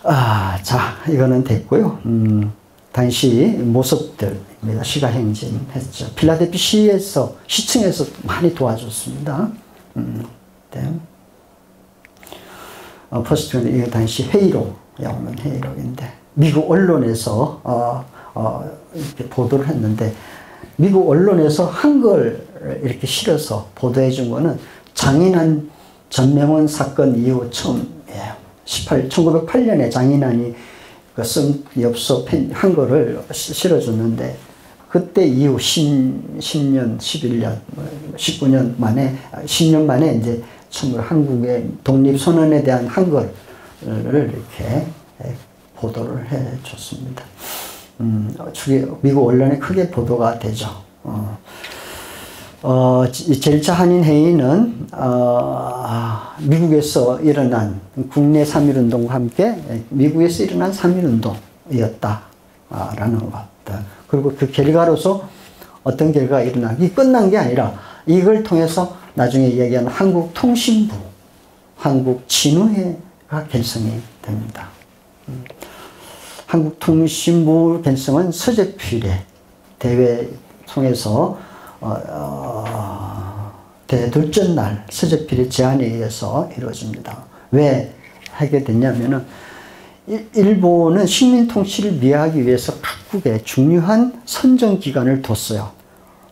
자, 이거는 됐고요. 당시 모습들입니다. 시가행진했죠. 필라델피 시층에서 많이 도와줬습니다. 네. 퍼스트는 이거 당시 회의록, 영문 회의록인데, 미국 언론에서 이렇게 보도를 했는데, 미국 언론에서 한글 이렇게 실어서 보도해 준 거는 장인한 전명원 사건 이후 처음이에요. 1908년에 장인환이 쓴 엽서 한글을 실어줬는데, 그때 이후 10년, 11년, 19년 만에, 10년 만에 이제 처음으로 한국의 독립선언에 대한 한글을 이렇게 보도를 해 줬습니다. 미국 언론에 크게 보도가 되죠. 제1차 한인회의는 미국에서 일어난 국내 3.1운동과 함께 미국에서 일어난 3.1운동이었다라는 것. 그리고 그 결과로서 어떤 결과가 일어나기 끝난 게 아니라 이걸 통해서 나중에 이야기하는 한국통신부, 한국진흥회가 결성이 됩니다. 한국통신부 결성은 서재필의 대회 통해서 대둘째 날 서재필의 제안에 의해서 이루어집니다. 왜 하게 됐냐면은 일본은 식민통치를 미화하기 위해서 각국에 중요한 선정기관을 뒀어요.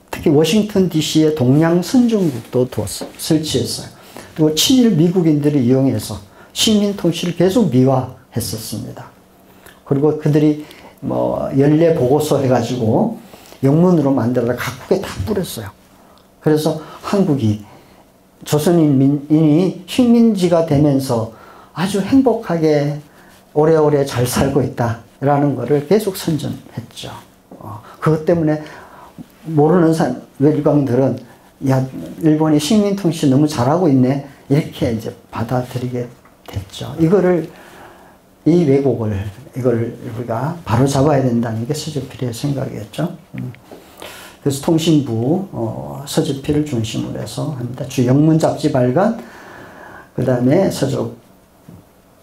특히 워싱턴 DC에 동양선정국도 설치했어요. 그리고 친일 미국인들을 이용해서 식민통치를 계속 미화했었습니다. 그리고 그들이 연례 보고서 해가지고 영문으로 만들어서 각국에 다 뿌렸어요. 그래서 한국이 조선인이 식민지가 되면서 아주 행복하게 오래오래 잘 살고 있다라는 것을 계속 선전했죠. 그것 때문에 모르는 외국인들은 야, 일본이 식민통치 너무 잘하고 있네 이렇게 이제 받아들이게 됐죠. 이 왜곡을 이걸 우리가 바로 잡아야 된다는 게 서재필의 생각이었죠. 그래서 통신부 서재필을 중심으로 해서 합니다. 주 영문 잡지 발간, 그 다음에 서적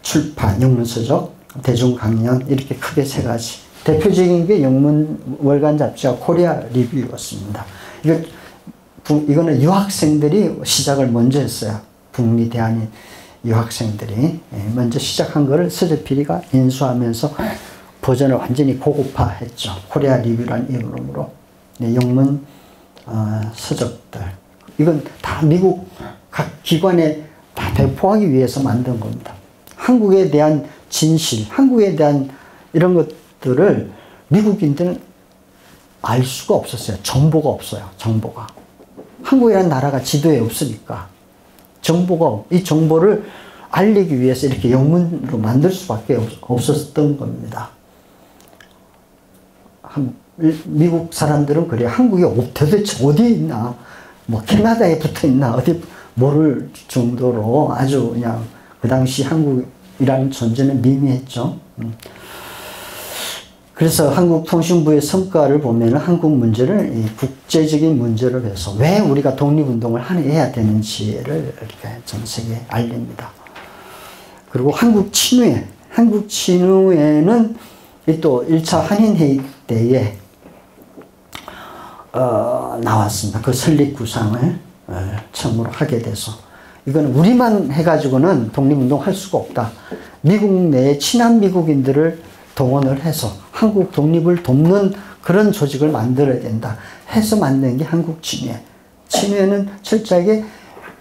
출판, 영문 서적, 대중 강연 이렇게 크게 세 가지. 대표적인 게 영문 월간 잡지와 코리아 리뷰였습니다. 이거는 유학생들이 시작을 먼저 했어요. 북미 대한인 유학생들이 먼저 시작한 거를 서재필이가 인수하면서 버전을 완전히 고급화했죠. 코리아 리뷰라는 이름으로. 영문 서적들. 이건 다 미국 각 기관에 다 배포하기 위해서 만든 겁니다. 한국에 대한 진실, 한국에 대한 이런 것들을 미국인들은 알 수가 없었어요. 정보가 없어요. 정보가. 한국이라는 나라가 지도에 없으니까 이 정보를 알리기 위해서 이렇게 영문으로 만들 수밖에 없었던 겁니다. 미국 사람들은 그래요. 한국이 도대체 어디에 있나, 캐나다에 붙어 있나, 어디 모를 정도로 아주 그냥 그 당시 한국이라는 존재는 미미했죠. 그래서 한국통신부의 성과를 보면 한국 문제를 국제적인 문제로 해서 왜 우리가 독립운동을 해야 되는지를 이렇게 전 세계에 알립니다. 그리고 한국 친후회는 또 1차 한인회의 때에 나왔습니다. 그 설립구상을 처음으로 하게 돼서 이건 우리만 해가지고는 독립운동 할 수가 없다. 미국 내에 친한 미국인들을 동원을 해서 한국 독립을 돕는 그런 조직을 만들어야 된다 해서 만든 게 한국 친회. 친회는 철저하게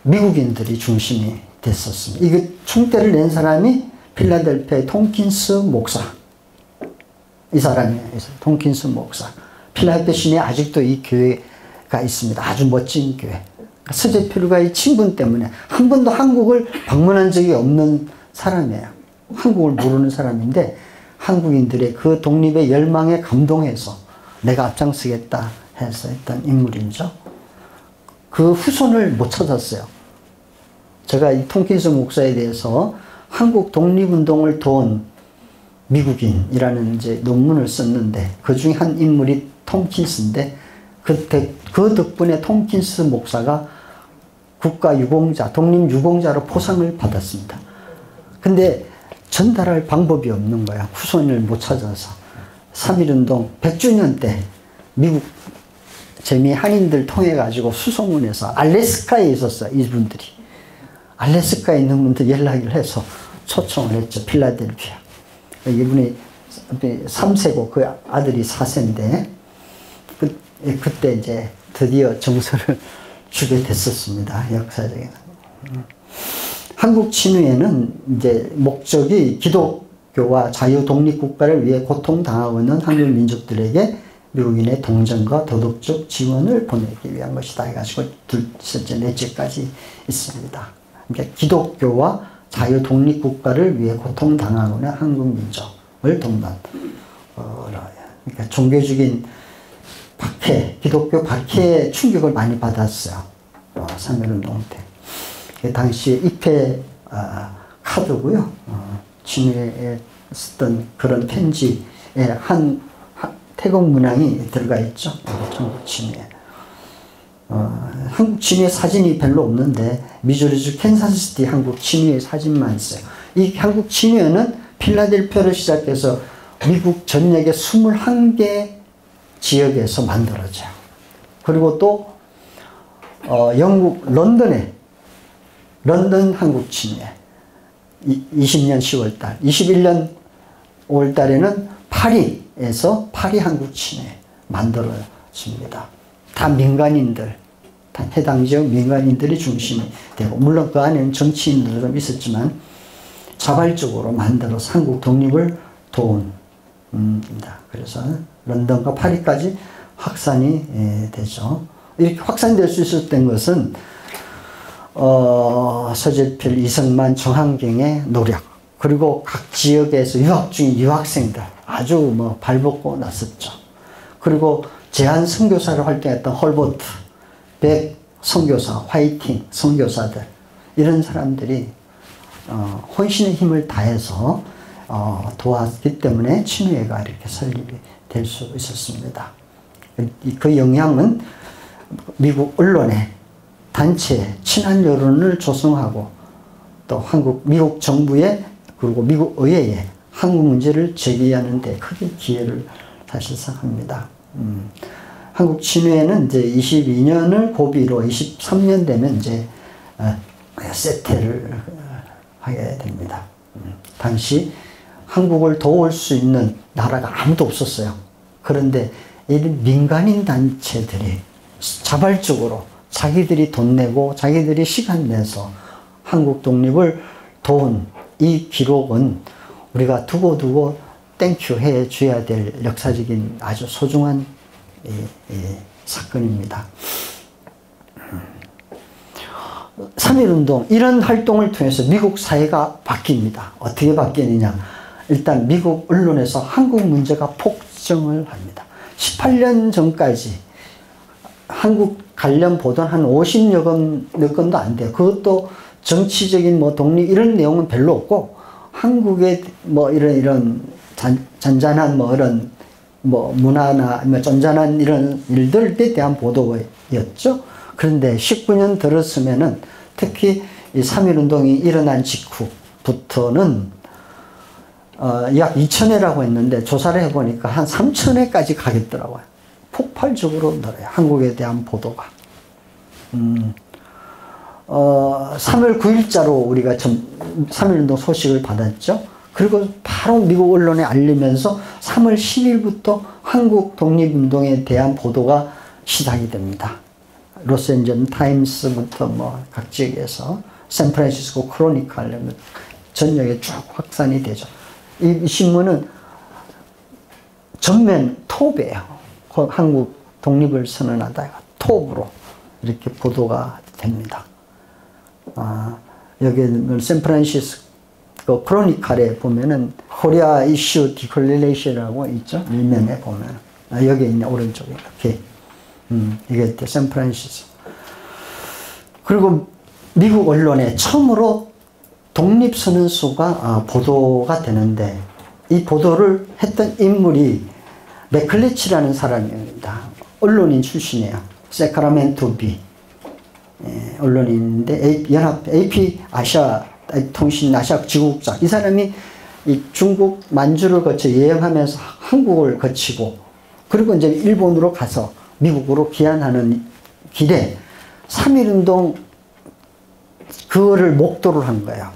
미국인들이 중심이 됐었습니다. 이게 총대를 낸 사람이 필라델피아의 톰킨스 목사. 이 사람이에요. 톰킨스 목사. 필라델피아 시내에 아직도 이 교회가 있습니다. 아주 멋진 교회. 서재필과의 친분 때문에 한 번도 한국을 방문한 적이 없는 사람이에요. 한국을 모르는 사람인데 한국인들의 그 독립의 열망에 감동해서 내가 앞장서겠다 해서 했던 인물이죠. 그 후손을 못 찾았어요. 제가 이 톰킨스 목사에 대해서 한국 독립운동을 도운 미국인이라는 이제 논문을 썼는데 그 중에 한 인물이 톰킨스인데 그 덕분에 톰킨스 목사가 국가 유공자, 독립 유공자로 포상을 받았습니다. 근데 전달할 방법이 없는 거야. 후손을 못 찾아서. 3.1운동 100주년 때 미국 재미 한인들 통해 가지고 수소문해서 알래스카에 있었어. 이분들이. 알래스카에 있는 분들 연락을 해서 초청을 했죠. 필라델피아. 이분이 3세고 그 아들이 4세인데 그때 이제 드디어 정서를 주게 됐었습니다. 역사적인. 한국 친위에는 이제 목적이 기독교와 자유 독립 국가를 위해 고통당하고 있는 한국 민족들에게 미국인의 동정과 도덕적 지원을 보내기 위한 것이다 해가지고 둘째, 넷째까지 있습니다. 그러니까 기독교와 자유 독립 국가를 위해 고통당하고 있는 한국 민족을 돕는 그러니까 종교적인 박해, 기독교 박해에 충격을 많이 받았어요. 3.1운동 때. 그 당시에 입회 카드고요. 친위에 쓰던 그런 편지에 태국 문양이 들어가 있죠. 한국 친위에. 한국 친위의 사진이 별로 없는데 미주리주 캔사스시티 한국 친위의 사진만 있어요. 이 한국 친위는 필라델피아를 시작해서 미국 전역의 21개 지역에서 만들어져요. 그리고 또 영국 런던 한국 친위회 20년 10월달 21년 5월달에는 파리에서 파리 한국 친위회 만들어집니다. 다 민간인들, 다 해당 지역 민간인들이 중심이 되고 물론 그 안에는 정치인들도 좀 있었지만 자발적으로 만들어서 한국 독립을 도운 그래서 런던과 파리까지 확산이 되죠. 이렇게 확산될 수 있었던 것은 서재필, 이성만, 정한경의 노력 그리고 각 지역에서 유학 중인 유학생들 아주 뭐 발벗고 났었죠. 그리고 제한 선교사로 활동했던 홀버트, 백 선교사, 화이팅 선교사들 이런 사람들이 혼신의 힘을 다해서 도왔기 때문에 친위회가 이렇게 설립이 될 수 있었습니다. 그 영향은 미국 언론에 단체 친한 여론을 조성하고 또 미국 정부에 그리고 미국 의회에 한국 문제를 제기하는 데 크게 기여를 사실상 합니다. 한국 친위회는 이제 22년을 고비로 23년 되면 이제 쇠퇴를 하게 됩니다. 당시 한국을 도울 수 있는 나라가 아무도 없었어요. 그런데 이런 민간인 단체들이 자발적으로 자기들이 돈 내고 자기들이 시간 내서 한국 독립을 도운 이 기록은 우리가 두고두고 땡큐 해줘야 될 역사적인 아주 소중한 사건입니다. 3.1운동 이런 활동을 통해서 미국 사회가 바뀝니다. 어떻게 바뀌느냐. 일단 미국 언론에서 한국 문제가 폭증을 합니다. 18년 전까지 한국 관련 보도는 한 50여 건도 안 돼요. 그것도 정치적인 뭐 독립 이런 내용은 별로 없고 한국의 뭐 이런 잔잔한 뭐 이런 뭐 문화나 뭐 잔잔한 이런 일들에 대한 보도였죠. 그런데 19년 들었으면은 특히 이 3.1운동이 일어난 직후부터는 약 2,000회라고 했는데 조사를 해보니까 한 3,000회까지 가겠더라고요. 폭발적으로 늘어요. 한국에 대한 보도가. 3월 9일자로 우리가 3.1운동 소식을 받았죠. 그리고 바로 미국 언론에 알리면서 3월 10일부터 한국 독립운동에 대한 보도가 시작이 됩니다. 로스앤젤레스 타임스부터 뭐 각 지역에서 샌프란시스코 크로니컬 전역에 쭉 확산이 되죠. 이 신문은 전면 톱이에요. 한국 독립을 선언하다가 톱으로 이렇게 보도가 됩니다. 여기는 샌프란시스코 크로니컬에 보면은 코리아 이슈 디클레레이션이라고 있죠. 일면에 보면 여기 있는 오른쪽에 이렇게 이게 샌프란시스코. 그리고 미국 언론에 처음으로 독립선언서가 보도가 되는데 이 보도를 했던 인물이 맥클레치라는 사람입니다. 언론인 출신이에요. 세카라멘토 비 언론인인데 AP 아시아 통신 아시아 지국장 이 사람이 이 중국 만주를 거쳐 여행하면서 한국을 거치고 그리고 이제 일본으로 가서 미국으로 귀환하는 길에 3.1운동 그거를 목도를 한 거예요.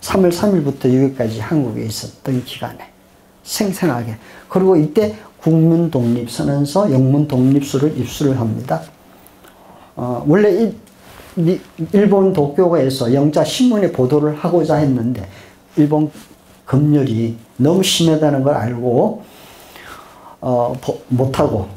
3월 3일부터 6일까지 한국에 있었던 기간에 생생하게. 그리고 이때 국민독립선언서, 영문독립서를 입수를 합니다. 원래 일본 도쿄에서 영자 신문에 보도를 하고자 했는데 일본 검열이 너무 심하다는 걸 알고 못하고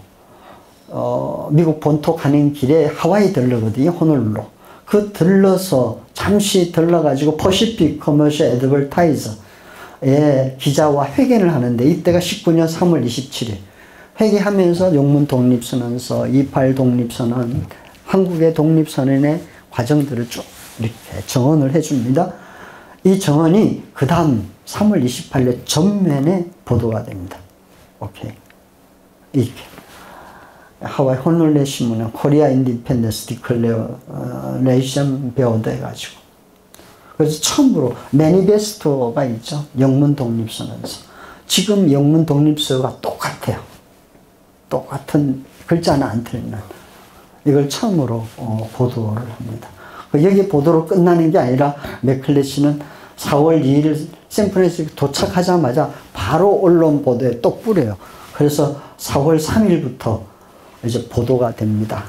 미국 본토 가는 길에 하와이 들르거든요. 호놀룰루. 그 들러서 잠시 들러가지고 퍼시픽 커머셜 애드버타이저에 기자와 회견을 하는데 이때가 19년 3월 27일 회개하면서 영문 독립선언서, 28 독립선언, 한국의 독립선언의 과정들을 쭉 이렇게 정언을 해줍니다. 이 정언이 그 다음 3월 28일 전면에 보도가 됩니다. 오케이. 이렇게. 하와이 호놀룰루 신문은 코리아 인디펜던스 디클레어레이션 배우도 해가지고. 그래서 처음으로 매니페스토가 있죠. 영문 독립선언서. 지금 영문 독립서가 똑같아요. 똑같은 글자는 안 틀리는. 이걸 처음으로 보도를 합니다. 여기 보도로 끝나는 게 아니라 맥클레시는 4월 2일 샌프란시스코 도착하자마자 바로 언론 보도에 또 뿌려요. 그래서 4월 3일부터 이제 보도가 됩니다.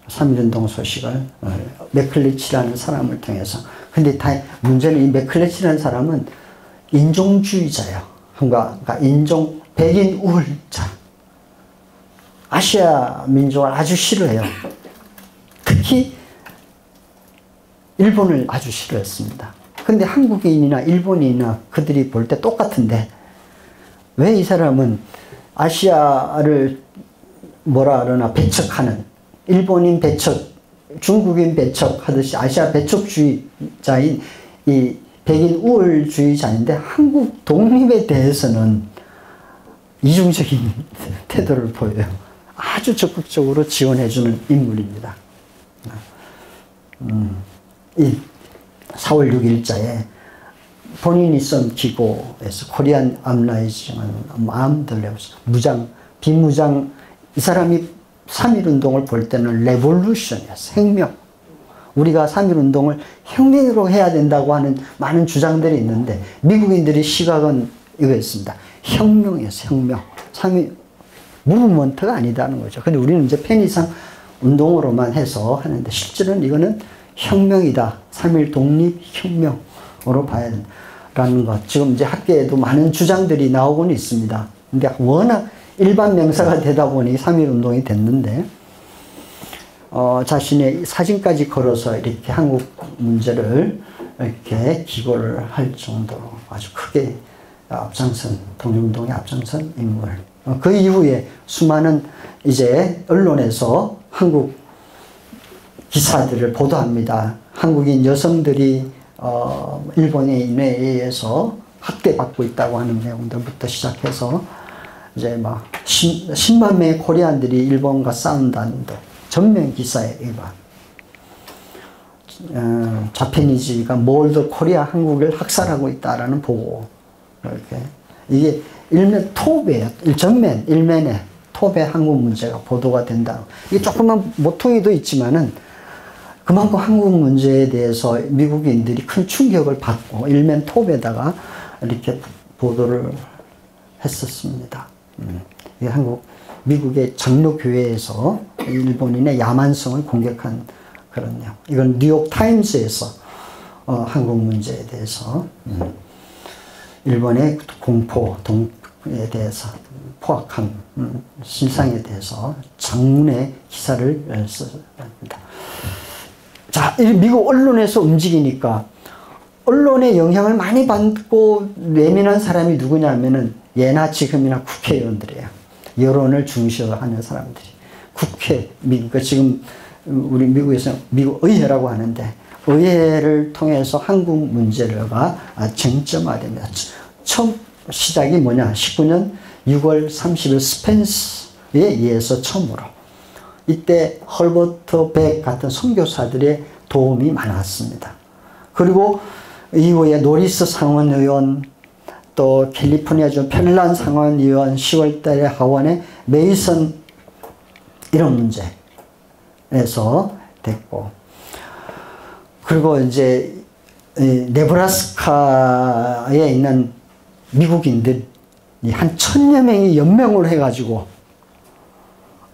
3.1운동 소식을 맥클레치라는 사람을 통해서. 근데 문제는 이 맥클레치라는 사람은 인종주의자예요. 그러니까 백인 우월자. 아시아 민족을 아주 싫어해요. 특히 일본을 아주 싫어했습니다. 근데 한국인이나 일본인이나 그들이 볼 때 똑같은데 왜 이 사람은 아시아를 뭐라 그러나 배척하는 일본인 배척, 중국인 배척 하듯이 아시아 배척주의자인 이 백인 우월주의자인데 한국 독립에 대해서는 이중적인 태도를 보여요. 아주 적극적으로 지원해주는 인물입니다. 이 4월 6일자에 본인이 쓴 기고에서 코리안 암라이징은 마음들 무장, 비무장 이 사람이 3.1운동을 볼 때는 레볼루션이었어요. 혁명. 우리가 3.1운동을 혁명으로 해야 된다고 하는 많은 주장들이 있는데 미국인들의 시각은 이거였습니다. 혁명이었어요. 혁명. 3.1 무브먼트가 아니다는 거죠. 근데 우리는 이제 편의상 운동으로만 해서 하는데 실제로는 이거는 혁명이다. 3.1 독립혁명으로 봐야 된다는 것. 지금 이제 학계에도 많은 주장들이 나오고는 있습니다. 근데 워낙 일반 명사가 되다 보니 3.1운동이 됐는데 자신의 사진까지 걸어서 이렇게 한국 문제를 이렇게 기고를 할 정도로 아주 크게 앞장선, 독립운동에 앞장선 인물. 그 이후에 수많은 이제 언론에서 한국 기사들을 보도합니다. 한국인 여성들이 일본인에 의해서 학대받고 있다고 하는 내용들부터 시작해서 이제 막 10만 명의 코리안들이 일본과 싸운다는 데 전면 기사에 의한 자페니즈가 몰드 코리아 한국을 학살하고 있다라는 보고 이렇게 이게 일면 톱이에요. 전면 일면에 톱에 한국 문제가 보도가 된다. 이게 조금만 모퉁이도 있지만은 그만큼 한국 문제에 대해서 미국인들이 큰 충격을 받고 일면 톱에다가 이렇게 보도를 했었습니다. 이 미국의 장로교회에서 일본인의 야만성을 공격한 그런 내용. 이건 뉴욕 타임스에서 한국 문제에 대해서 일본의 공포에 대해서 포악한 신상에 대해서 장문의 기사를 썼습니다. 자, 미국 언론에서 움직이니까 언론의 영향을 많이 받고 예민한 사람이 누구냐면은 예나 지금이나 국회의원들이에요. 여론을 중시하는 사람들이. 국회, 지금 우리 미국에서 미국 의회라고 하는데 의회를 통해서 한국 문제가 쟁점화됩니다. 처음 시작이 뭐냐? 19년 6월 30일 스펜스에 의해서 처음으로. 이때 헐버트 백 같은 선교사들의 도움이 많았습니다. 그리고 이후에 노리스 상원의원, 또 캘리포니아주 펠란 상원의원, 10월 달에 하원의 메이선, 이런 문제에서 됐고, 그리고 이제 네브라스카에 있는 미국인들이 한 1000여 명이 연맹을 해가지고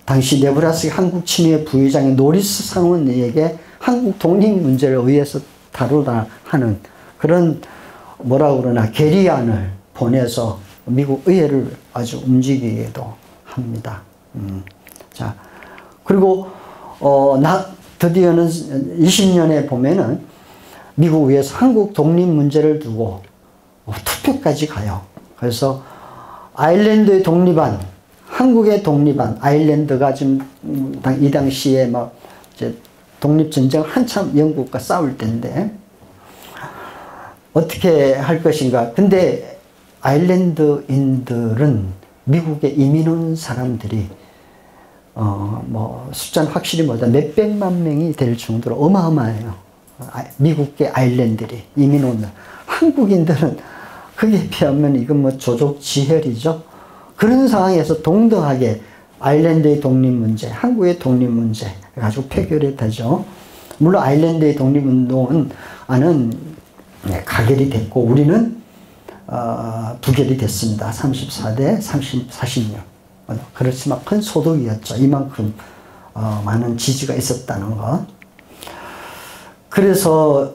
당시 네브라스카 한국 친위의 부의장인 노리스 상원에게 한국 독립 문제를 의회에서 다루다 하는 그런 뭐라 그러나 결의안을 보내서 미국 의회를 아주 움직이기도 합니다. 자, 그리고 드디어는 20년에 보면은 미국 의회에서 한국 독립 문제를 두고 투표까지 가요. 그래서 아일랜드의 독립안, 한국의 독립안, 아일랜드가 지금 이 당시에 막 이제 독립전쟁 한참 영국과 싸울 때인데 어떻게 할 것인가. 근데 아일랜드인들은 미국에 이민 온 사람들이 뭐 숫자는 확실히 뭐다 몇백만 명이 될 정도로 어마어마해요. 미국계 아일랜드들이 이민 온. 한국인들은 그게 비하면 이건 뭐 조족지혈이죠. 그런 상황에서 동등하게 아일랜드의 독립 문제, 한국의 독립 문제 가지고 표결이 되죠. 물론 아일랜드의 독립운동은 가결이 됐고 우리는 부결이 됐습니다. 34대 46. 그렇지만 큰 소득이었죠. 이만큼 많은 지지가 있었다는 것. 그래서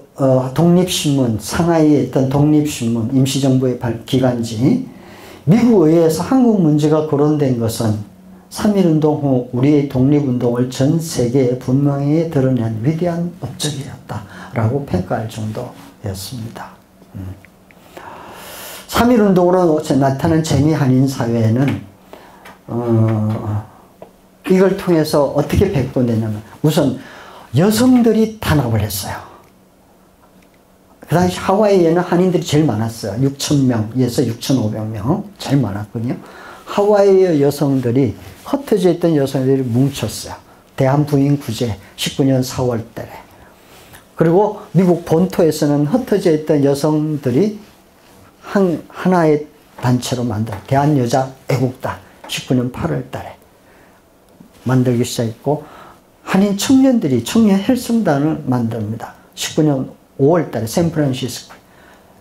독립신문, 상하이에 있던 독립신문, 임시정부의 기관지, 미국 의회에서 한국 문제가 거론된 것은 3.1운동 후 우리의 독립운동을 전 세계에 분명히 드러낸 위대한 업적이었다라고 평가할 정도였습니다. 3.1운동으로 나타난 재미한인 사회는 이걸 통해서 어떻게 백도되냐면 우선 여성들이 탄압을 했어요. 그 당시 하와이에는 한인들이 제일 많았어요. 6,000명에서 6,500명 제일 많았거든요. 하와이의 여성들이 흩어져 있던 여성들이 뭉쳤어요. 대한부인구제 19년 4월 달에. 그리고 미국 본토에서는 흩어져 있던 여성들이 하나의 단체로 만든 대한여자애국단 19년 8월 달에 만들기 시작했고 한인 청년들이 청년 헬성단을 만듭니다. 19년 5월 달에 샌프란시스코.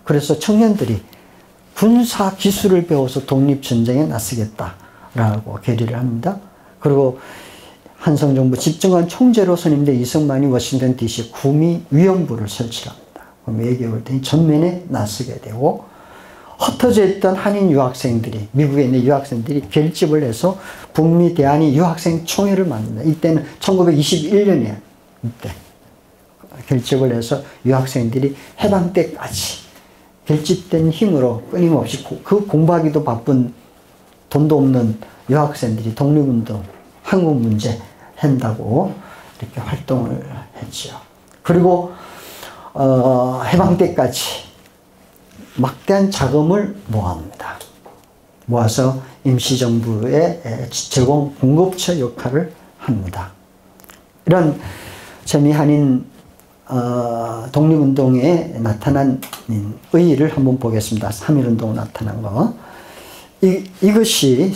그래서 청년들이 군사 기술을 배워서 독립전쟁에 나서겠다라고 결의를 합니다. 그리고 한성정부 집정관 총재로 선임된 이승만이 워싱턴 DC 구미위원부를 설치합니다. 그럼 외교를 했더니 전면에 나서게 되고 흩어져 있던 한인 유학생들이 미국에 있는 유학생들이 결집을 해서 북미 대한인 유학생 총회를 만듭니다. 이때는 1921년이에요. 이때 결집을 해서 유학생들이 해방 때까지 결집된 힘으로 끊임없이 그 공부하기도 바쁜 돈도 없는 유학생들이 독립운동, 한국 문제 한다고 이렇게 활동을 했죠. 그리고 해방 때까지 막대한 자금을 모았습니다. 모아서 임시정부의 제공 공급처 역할을 합니다. 이런 재미한인 독립운동에 나타난 의의를 한번 보겠습니다. 3.1운동 나타난 거. 이것이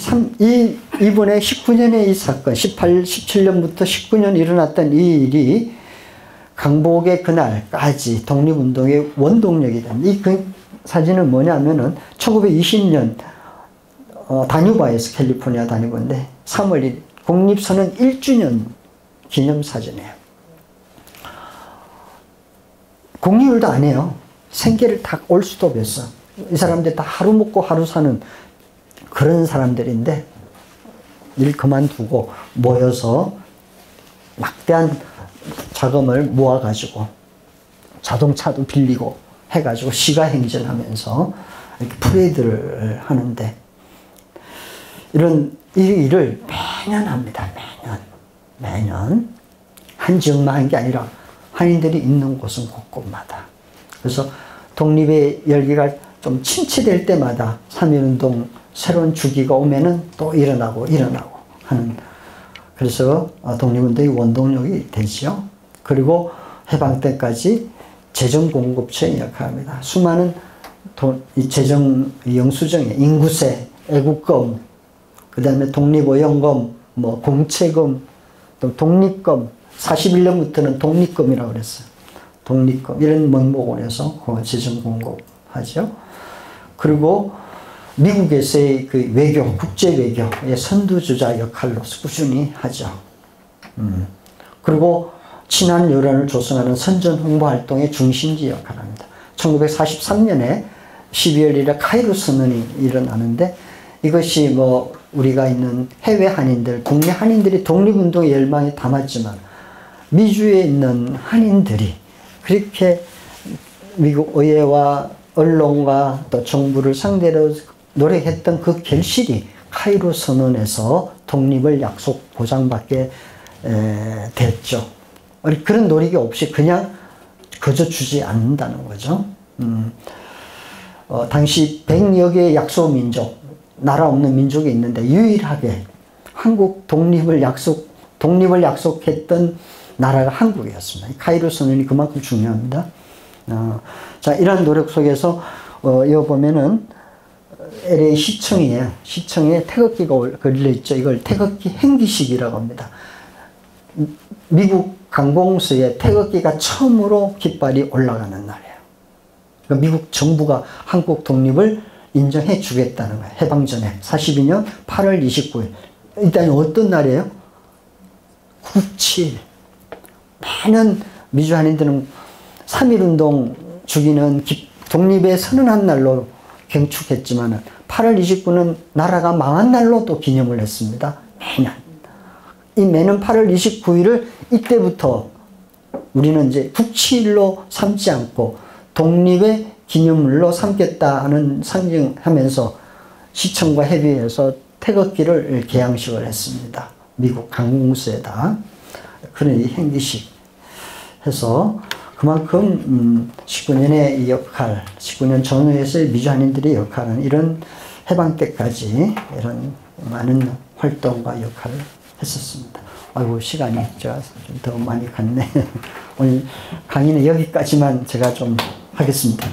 이번에 19년의 이 사건, 17년부터 19년 일어났던 이 일이 강복의 그날까지 독립운동의 원동력이 됩니다. 이 사진은 뭐냐면은 1920년 다뉴바에서 캘리포니아 다뉴바인데 3월 1일 독립선언 1주년 기념사진이에요. 공휴일도 안 해요. 생계를 다 올 수도 없었어. 이 사람들 다 하루 먹고 하루 사는 그런 사람들인데 일 그만두고 모여서 막대한 자금을 모아가지고 자동차도 빌리고 해가지고 시가행진하면서 이렇게 프레이드를 하는데 이런 일을 매년 합니다. 매년 한 지역만 한 게 아니라 한인들이 있는 곳은 곳곳마다. 그래서 독립의 열기가 좀 침체될 때마다 3.1운동 새로운 주기가 오면은 또 일어나고 하는. 그래서 독립운동의 원동력이 되죠. 그리고 해방 때까지 재정 공급처의 역할입니다. 수많은 이 재정 영수증에 인구세, 애국금, 그 다음에 독립오연금, 뭐 공채금, 또 독립금, 41년부터는 독립금이라고 그랬어요. 독립금 이런 명목을 해서 재정 공급하죠. 그리고 미국에서의 그 외교, 국제 외교의 선두주자 역할로서 꾸준히 하죠. 그리고 친한 여론을 조성하는 선전 홍보 활동의 중심지 역할을 합니다. 1943년에 12월 1일 카이로 선언이 일어나는데 이것이 뭐 우리가 있는 해외 한인들, 국내 한인들이 독립운동의 열망이 담았지만 미주에 있는 한인들이 그렇게 미국 의회와 언론과 또 정부를 상대로 노력했던 그 결실이 카이로 선언에서 독립을 약속 보장받게 됐죠. 그런 노력이 없이 그냥 거저 주지 않는다는 거죠. 당시 100여 개의 약소민족, 나라 없는 민족이 있는데 유일하게 한국 독립을 약속했던 나라가 한국이었습니다. 카이로 선언이 그만큼 중요합니다. 자, 이러한 노력 속에서 여기 보면은 LA 시청에 태극기가 걸려있죠. 이걸 태극기 행기식이라고 합니다. 미국 강공서에 태극기가 처음으로 깃발이 올라가는 날이에요. 그러니까 미국 정부가 한국 독립을 인정해 주겠다는 거예요. 해방 전에 42년 8월 29일. 일단 어떤 날이에요? 9.7. 많은 미주 한인들은 3.1운동 죽이는 독립의 선언한 날로 경축했지만 8월 29는 나라가 망한 날로 또 기념을 했습니다. 매년. 이 매년 8월 29일을 이때부터 우리는 이제 9.7로 삼지 않고 독립의 기념물로 삼겠다는 상징하면서 시청과 협의해서 태극기를 개양식을 했습니다. 미국 강공서에다. 그런 이 행기식 해서 그만큼 19년의 이 역할, 19년 전후에서의 미주 한인들의 역할은 이런 해방 때까지 이런 많은 활동과 역할을 했었습니다. 아이고, 시간이 제가 좀 더 많이 갔네. 오늘 강의는 여기까지만 제가 좀 하겠습니다.